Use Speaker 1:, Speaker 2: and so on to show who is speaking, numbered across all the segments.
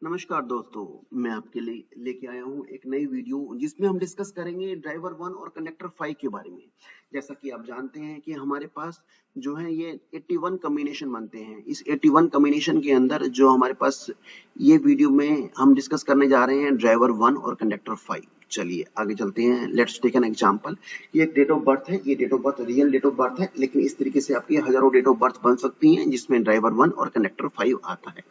Speaker 1: नमस्कार दोस्तों, मैं आपके लिए लेके आया हूँ एक नई वीडियो जिसमें हम डिस्कस करेंगे ड्राइवर 1 और कंडक्टर 5 के बारे में। जैसा कि आप जानते हैं कि हमारे पास जो है ये 81 कॉम्बिनेशन बनते हैं। इस 81 कॉम्बिनेशन के अंदर जो हमारे पास ये वीडियो में हम डिस्कस करने जा रहे हैं ड्राइवर 1 और कंडक्टर 5। चलिए आगे चलते हैं। Let's take an example. ये डेट ऑफ बर्थ है, ये date of birth real date of birth है, लेकिन इस तरीके से आपकी हजारों डेट ऑफ बर्थ बन सकती हैं जिसमें ड्राइवर 1 और कंडक्टर 5 आता है।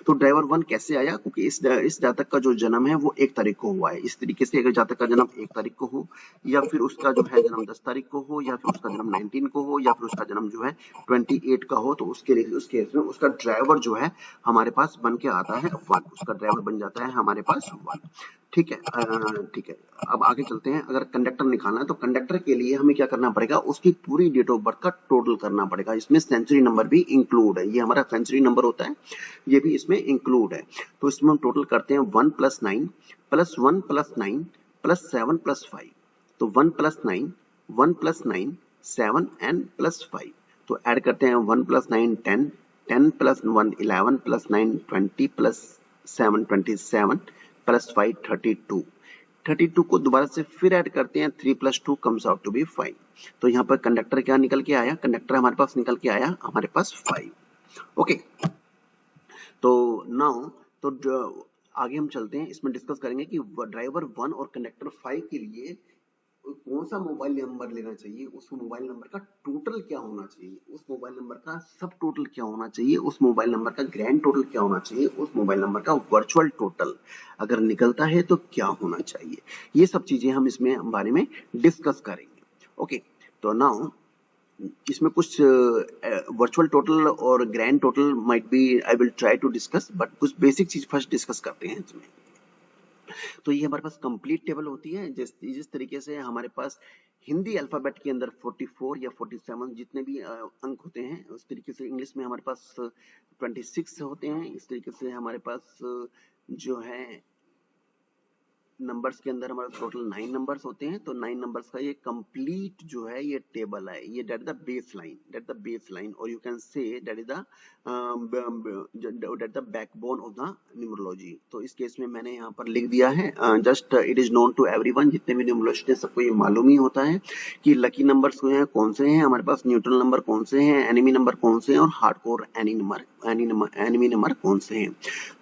Speaker 1: तो ड्राइवर 1 कैसे आया? क्योंकि इस जातक का जो जन्म है वो 1 तारीख को हुआ है। इस तरीके से अगर जातक का जन्म 1 तारीख को हो या फिर उसका जो है जन्म 10 तारीख को हो या फिर उसका जन्म 19 को हो या फिर उसका जन्म जो है 28 का हो, तो उसके केस में उसका ड्राइवर जो है हमारे पास बन के आता है 1। उसका ड्राइवर बन जाता है हमारे पास 1। ठीक है, ठीक है। अब आगे चलते हैं। अगर कंडक्टर निकालना है तो कंडक्टर के लिए हमें क्या करना पड़ेगा? उसकी पूरी डेट ऑफ बर्थ का टोटल करना पड़ेगा। इसमें सेंचुरी नंबर भी इंक्लूड है। ये हमारा सेंचुरी नंबर होता है, ये भी इसमें इंक्लूड है। तो इसमें हम टोटल करते हैं 1 + 9 + 1 + 9 + 7 + 5। तो 1 + 9 1 + 9 7 एंड + 5। तो ऐड करते हैं 1 + 9 10 10 + 1 11 + 9 20 + 7 27 + 5 32। 32 को दोबारा से फिर ऐड करते हैं। 3 + 2 कम्स आउट टू बी 5। तो यहाँ पर कंडक्टर क्या निकल के आया? कंडक्टर हमारे पास निकल के आया हमारे पास 5। ओके, तो नाउ आगे हम चलते हैं। इसमें डिस्कस करेंगे कि ड्राइवर 1 और कंडक्टर 5 के लिए कौन सा मोबाइल नंबर लेना चाहिए, उस मोबाइल नंबर का टोटल क्या होना चाहिए, उस मोबाइल नंबर का सब टोटल क्या होना चाहिए, उस मोबाइल नंबर का ग्रैंड टोटल क्या होना चाहिए, उस मोबाइल नंबर का वर्चुअल टोटल अगर निकलता है तो क्या होना चाहिए। ये सब चीजें हम इसमें बारे में डिस्कस करेंगे। ओके, तो नाउ इसमें कुछ वर्चुअल टोटल और grand total might be I will try to discuss, but कुछ बेसिक चीज फर्स्ट डिस्कस करते हैं इसमें। तो ये हमारे पास कंप्लीट टेबल होती है। जिस तरीके से हमारे पास हिंदी अल्फाबेट के अंदर 44 या 47 जितने भी अंक होते हैं, उस तरीके से इंग्लिश में हमारे पास 26 होते हैं। इस तरीके से हमारे पास जो है नंबर्स के अंदर हमारे टोटल 9 नंबर्स होते हैं। तो 9 नंबर्स का ये कंप्लीट जो है ये टेबल है। ये दैट द बेस लाइन और you can say that is the backbone of the numerology. तो इस केस में मैंने यहाँ पर लिख दिया है, just it is known to everyone. जितने भी न्यूमरोलॉजिस्ट हैं सबको ये मालूम ही होता है कि लकी नंबर्स कौन से हैं हमारे पास, न्यूट्रल नंबर कौन से हैं, एनिमी नंबर कौन से हैं और हार्डकोर एनिमी नंबर कौन से हैं।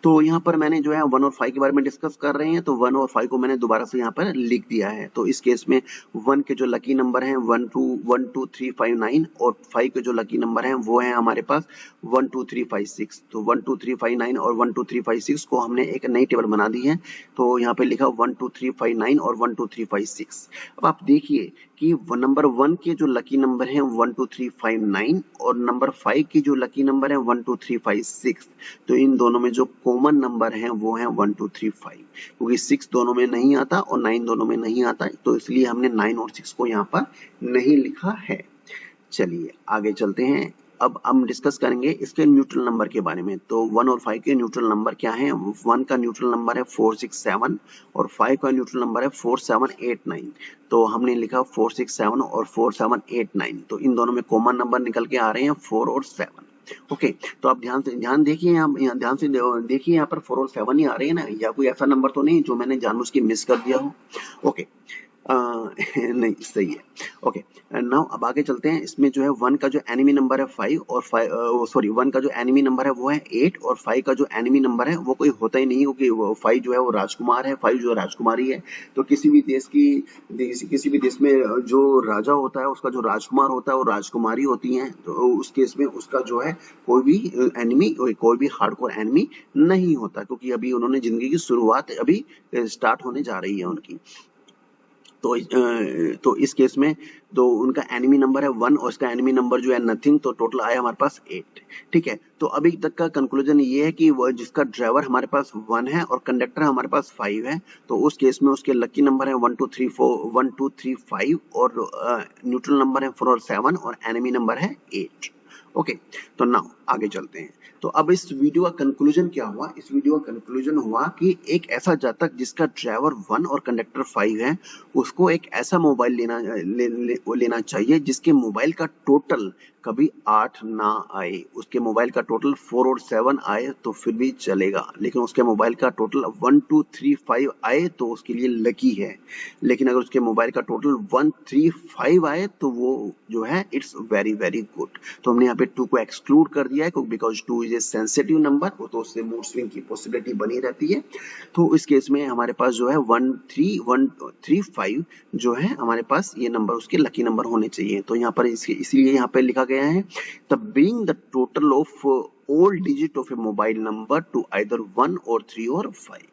Speaker 1: तो यहाँ पर मैंने जो है 1 और 5 के बारे में डिस्कस कर रहे हैं, तो 1 और 5 को मैंने दोबारा से यहाँ पर लिख दिया है। तो इस केस में 1 के जो लकी नंबर हैं 1 2 3 5 9 और 5 के जो लकी नंबर हैं वो है हमारे पास 1 2 3 5 6। तो 1 2 3 5 9 और 1 2 3 5 6 को हमने एक नई टेबल बना दी है। तो यहाँ पे लिखा 1 2 3 5 9 और 1 2 3 5 6। अब आप देखिए कि नंबर 1 के जो लकी नंबर हैं 1 2 3 5 9 और नंबर 5 की जो लकी नंबर है 1 2 3 5 6। तो इन दोनों में जो कॉमन नंबर है वो है 1 2 3 5, क्योंकि 6 दोनों में नहीं आता और 9 दोनों में नहीं आता, तो इसलिए हमने 9 और 6 को यहाँ पर नहीं लिखा है। चलिए आगे चलते हैं। अब हम डिस्कस करेंगे इसके न्यूट्रल नंबर के बारे में। तो 1 और 5 के न्यूट्रल नंबर क्या हैं? 1 का न्यूट्रल नंबर है 467 और 5 का न्यूट्रल नंबर है 4789। तो हमने लिखा 467 और 4789। तो इन दोनों में कॉमन नंबर निकल के आ रहे हैं 4 और 7। ओके, तो आप ध्यान देखिए, यहाँ ध्यान से देखिए, यहाँ पर 4 और 7 ही आ रहे हैं ना, या कोई ऐसा नंबर तो नहीं जो मैंने जानबूझ के मिस कर दिया हो। ओके, नहीं सही है। ओके, नाउ अब आगे चलते हैं। इसमें जो है 1 का जो एनिमी नंबर है 5 और 1 का जो एनिमी नंबर है वो है 8 और 5 का जो एनिमी नंबर है वो कोई होता ही नहीं, क्योंकि 5 जो है वो राजकुमार है, 5 जो राजकुमारी है। तो किसी भी देश में जो राजा होता है उसका जो राजकुमार होता है वो राजकुमारी होती है। तो उस केस में उसका जो है कोई भी एनिमी, कोई भी हार्डकोर एनिमी नहीं होता, क्योंकि अभी उन्होंने जिंदगी की शुरुआत अभी स्टार्ट होने जा रही है उनकी। तो इस केस में तो उनका एनिमी नंबर है 1 और इसका एनिमी नंबर जो है नथिंग। तो टोटल आया हमारे पास 8। ठीक है, तो अभी तक का कंक्लूजन ये है कि वो जिसका ड्राइवर हमारे पास 1 है और कंडक्टर हमारे पास 5 है, तो उस केस में उसके लकी नंबर है 1 2 3 4 1 2 3 5 और न्यूट्रल नंबर है 4 और 7 और एनिमी नंबर है 8। ओके, तो नाउ आगे चलते हैं। तो अब इस वीडियो का कंक्लूजन क्या हुआ? इस वीडियो का कंक्लूजन हुआ कि एक ऐसा जातक जिसका ड्राइवर 1 और कंडक्टर 5 है, उसको एक ऐसा मोबाइल लेना चाहिए जिसके मोबाइल का टोटल कभी 8 ना आए। उसके मोबाइल का टोटल 4 और 7 आए तो फिर भी चलेगा, लेकिन उसके मोबाइल का टोटल 1 2 3 5 आए तो उसके लिए लकी है। लेकिन अगर उसके मोबाइल का टोटल 1 3 5 आए तो वो जो है इट्स वेरी वेरी गुड। तो हमने यहाँ पे 2 को एक्सक्लूड कर दिया है because 2 is a sensitive number, तो उससे मूड स्विंग की पॉसिबिलिटी बनी रहती है। तो इस केस में हमारे पास जो है 1 3 5 जो है हमारे पास ये नंबर उसके लकी नंबर होने चाहिए। तो यहाँ पर इसलिए यहाँ पे लिखा गया है the being the total of all digit of A mobile number two either 1 और 3 और 5।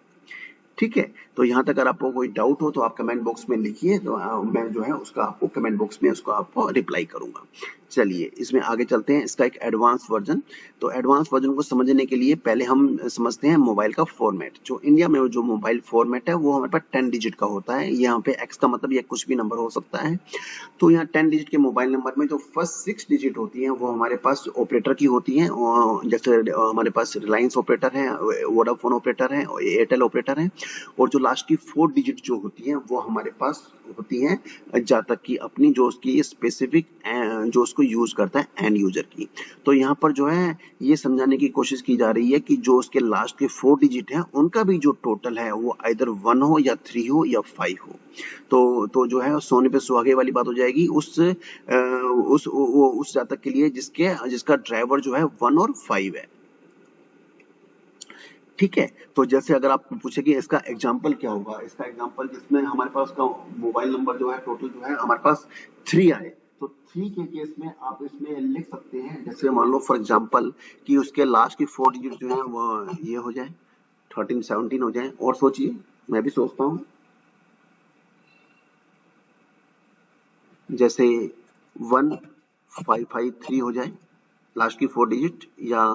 Speaker 1: ठीक है, तो यहाँ तक अगर आपको कोई डाउट हो तो आप कमेंट बॉक्स में लिखिए, तो मैं जो है उसका आपको कमेंट बॉक्स में उसको आपको रिप्लाई करूंगा। चलिए इसमें आगे चलते हैं, इसका एक एडवांस वर्जन। तो एडवांस वर्जन को समझने के लिए पहले हम समझते हैं मोबाइल का फॉर्मेट। जो इंडिया में जो मोबाइल फॉर्मेट है वो हमारे पास 10 डिजिट का होता है। यहाँ पे एक्स का मतलब ये कुछ भी नंबर हो सकता है। तो यहाँ 10 डिजिट के मोबाइल नंबर में जो फर्स्ट 6 डिजिट होती हैं वो हमारे पास ऑपरेटर की होती हैं। जैसे हमारे पास रिलायंस ऑपरेटर है, वोडाफोन ऑपरेटर है, एयरटेल ऑपरेटर है। और जो लास्ट की 4 डिजिट जो होती हैं वो हमारे पास होती हैं जातक की अपनी, जो उसकी स्पेसिफिक जो उसको यूज करता है एंड यूजर की। तो यहाँ पर जो है ये समझाने की कोशिश की जा रही है कि जो उसके लास्ट के 4 डिजिट हैं उनका भी जो टोटल है वो आइदर 1 हो या 3 हो या 5 हो। तो जो है सोने पे सुहागे वाली बात हो जाएगी उस जातक के लिए जिसका ड्राइवर जो है 1 और 5 है। ठीक है, तो जैसे अगर आप पूछे कि इसका एग्जाम्पल क्या होगा, इसका एग्जाम्पल जिसमें हमारे पास का मोबाइल नंबर जो है टोटल जो है हमारे पास 3 आए, तो 3 के केस में आप इसमें लिख सकते हैं, जैसे मान लो फॉर एग्जाम्पल कि उसके लास्ट की 4 डिजिट जो है वो ये हो जाए 13 17 हो जाए। और सोचिए, मैं भी सोचता हूँ, जैसे 1553 हो जाए लास्ट की 4 डिजिट, या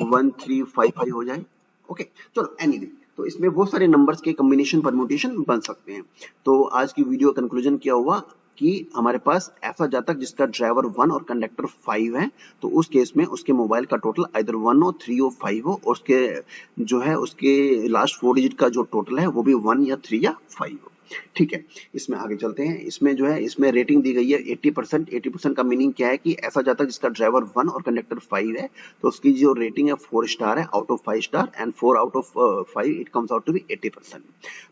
Speaker 1: 1355 हो जाए। ओके, चलो एनीवे, तो इसमें बहुत सारे नंबर्स के कॉम्बिनेशन परम्यूटेशन बन सकते हैं। तो आज की वीडियो कंक्लूजन क्या हुआ कि हमारे पास ऐसा जातक जिसका ड्राइवर 1 और कंडक्टर 5 है, तो उस केस में उसके मोबाइल का टोटल आइदर 1 हो 3 हो 5 हो, और उसके जो है उसके लास्ट 4 डिजिट का जो टोटल है वो भी 1 या 3 या 5 हो। ठीक है, इसमें आगे चलते हैं। इसमें जो है इसमें रेटिंग दी गई है 80%। 80% का मीनिंग क्या है कि ऐसा जातक जिसका ड्राइवर 1 और कंडक्टर 5 है, तो उसकी जो रेटिंग है 4 स्टार है out of 5 star, and 4 out of 5 it comes out to be 80%।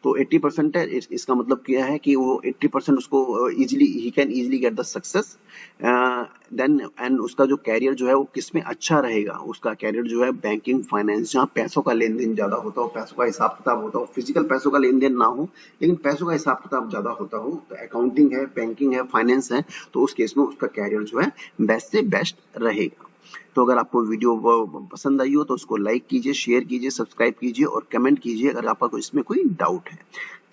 Speaker 1: तो 80% है, इसका मतलब क्या है कि वो 80% उसको इजीली ही can easily get the success then, and उसका जो कैरियर जो है वो किसमें अच्छा रहेगा, उसका कैरियर जो है बैंकिंग फाइनेंस, जहाँ पैसों का लेन देन ज्यादा होता हो, पैसों का हिसाब किताब होता हो, फिजिकल पैसों का लेन देन ना हो लेकिन पैसों का हिसाब किताब ज्यादा होता हो, तो अकाउंटिंग है, बैंकिंग है, फाइनेंस है, तो उस केस में उसका कैरियर जो है बेस्ट से बेस्ट रहेगा। तो अगर आपको वीडियो पसंद आई हो तो उसको लाइक कीजिए, शेयर कीजिए, सब्सक्राइब कीजिए और कमेंट कीजिए अगर आपका इसमें कोई डाउट है।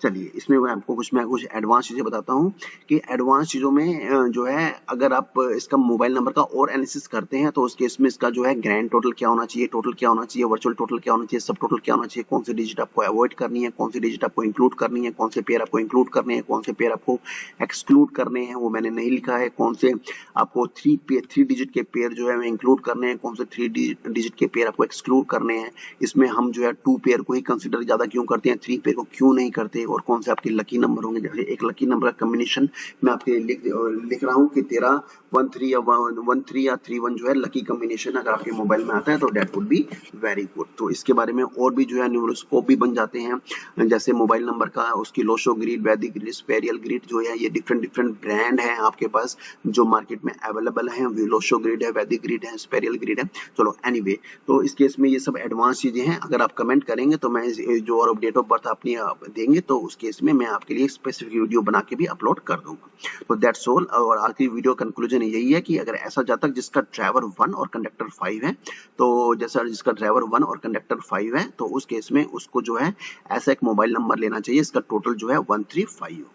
Speaker 1: चलिए इसमें मैं कुछ एडवांस चीजें बताता हूँ कि एडवांस चीजों में जो है अगर आप इसका मोबाइल नंबर का और एनालिसिस करते हैं तो उस केस में इसका जो है ग्रैंड टोटल क्या होना चाहिए, टोटल क्या होना चाहिए, वर्चुअल टोटल क्या होना चाहिए, सब टोटल क्या होना चाहिए, कौन सी डिजिट आपको अवॉइड करनी है, कौन सी डिजिट आपको इंक्लूड करनी है, कौन से पेयर आपको इंक्लूड करने हैं, कौन से पेयर आपको एक्सक्लूड करने हैं वो मैंने नहीं लिखा है, कौन से आपको 3 डिजिट के पेयर जो है इंक्लूड करने हैं, कौन से 3 डिजिट के पेयर आपको एक्सक्लूड करने हैं। इसमें हम जो है 2 पेयर को ही कंसिडर ज्यादा क्यों करते हैं, 3 पेयर को क्यों नहीं करते, और कौन से आपके लकी नंबर होंगे। जैसे एक लकी नंबर का कॉम्बिनेशन मैं आपके लिख रहा हूँ कि 13 1 3 या 1 3 या 3 1 जो है लकी कॉम्बिनेशन अगर आपके मोबाइल में आता है तो that would be very good. तो इसके बारे में और भी जो है न्यूमरोस्कोप भी बन जाते हैं, जैसे मोबाइल नंबर का उसकी लोशो ग्रिड, वैदिक ग्रिड, स्पेरियल ग्रिड जो है ये डिफरेंट ब्रांड है आपके पास जो मार्केट में अवेलेबल है। लोशो ग्रिड है, वैदिक ग्रिड है, स्पेरियल ग्रिड है। चलो एनीवे, तो इस केस में ये सब एडवांस चीजें हैं। अगर आप कमेंट करेंगे तो मैं जो और डेट ऑफ बर्थ अपनी देंगे तो उस केस में मैं आपके लिए स्पेसिफिक वीडियो बना के भी अपलोड कर दूंगा। तो दैट्स ऑल। और आज की वीडियो कंक्लूजन यही है कि अगर ऐसा जातक जिसका ड्राइवर 1 और कंडक्टर 5 है, तो जैसा जिसका ड्राइवर 1 और कंडक्टर 5 है, तो उस केस में उसको जो है ऐसा एक मोबाइल नंबर लेना चाहिए इसका टोटल जो है 135 हो।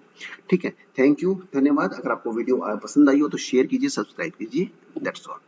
Speaker 1: ठीक है, थैंक यू, धन्यवाद। अगर आपको वीडियो पसंद आई हो तो शेयर कीजिए, सब्सक्राइब कीजिए। That's all.